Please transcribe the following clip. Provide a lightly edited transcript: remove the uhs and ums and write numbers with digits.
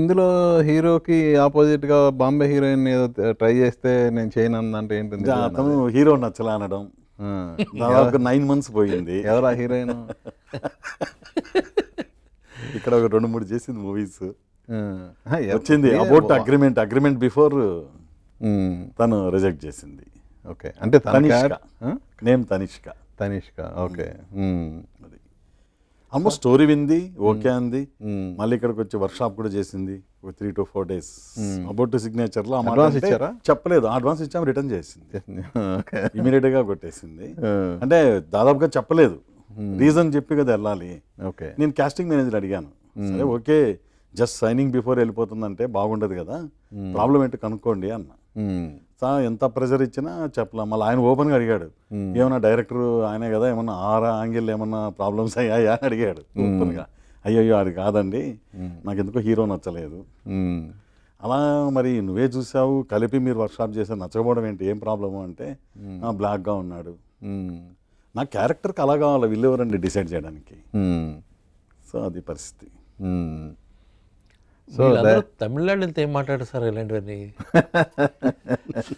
ఇందులో హీరోకి ఆపోజిట్‌గా బాంబే హీరోయిన్ ఏదో ట్రై చేస్తే నేను చేయనందంటే ఏంటి ఇంకా నిజమేనా అతను అది? హీరో నచ్చలా అనడం. ఆ! దాదాపుగా 9 మంత్స్ పోయింది. ఎవరా హీరోయిను? ఇక్కడ ఒక 2, 3 చేసింది మూవీస్. ఆ! అహా! వచ్చింది అబౌట్ అగ్రిమెంట్ బిఫోర్ హ్మ్. తను రిజెక్ట్ చేసింది. ఓకే. అంటే తన తనిష్క. ఆ? నేమ్ తనిష్క. తనిష్క. ఓకే. హ్మ్. అది. ఆల్మోస్ట్ స్టోరీ వింది, ఓకే అంది. హ్మ్. మళ్ళీ ఇక్కడికి వచ్చి వర్క్షాప్ కూడా చేసింది. ఒక 3 to 4 days. అబౌట్ సిగ్నేచర్లో ఆ మాట అడ్వాన్స్ అంటే ఇచ్చారా? చెప్పలేదు. అడ్వాన్స్ ఇచ్చాము, రిటర్న్ చేసింది. ఓకే. ఇమీడియట్గా కొట్టేసింది. ఆ. అంటే దాదాపుగా చెప్పలేదు. రీజన్ చెప్పి కదా వెళ్ళాలి. ఓకే. నేను కాస్టింగ్ మేనేజర్ అడిగాను. సరే ఓకే, జస్ట్ సైనింగ్ బిఫోర్ వెళ్ళిపోతుందంటే బాగుండదు కదా, ప్రాబ్లం ఏంటో కనుక్కోండి అన్న. హ్మ్. ఎంత ప్రెజర్ ఇచ్చినా చెప్పలే. మళ్ళీ ఆయన ఓపెన్గా అడిగాడు, ఏమన్నా డైరెక్టర్ ఆయనే కదా, ఏమన్నా యాంగిల్ ఏమన్నా ప్రాబ్లమ్స్ అయ్యాయా అని అడిగాడు ఓపెన్గా. అయ్యో అది కాదండి, నాకు ఎందుకో హీరో నచ్చలేదు. హ్మ్. అలా మరి నువ్వే చూసావు, కలిపి మీరు వర్క్షాప్ చేసారు, నచ్చకపోవడం ఏంటి, ఏం ప్రాబ్లము అంటే బ్లాక్గా ఉన్నాడు. హ్మ్. నా క్యారెక్టర్కి అలా కావాలి, వీళ్ళెవరండి డిసైడ్ చేయడానికి. హ్మ్. సో అది పరిస్థితి. హ్మ్. సో వీళ్ళందరూ తమిళనాడు వెళ్తే ఏం మాట్లాడతారు సార్ ఇలాంటివన్నీ?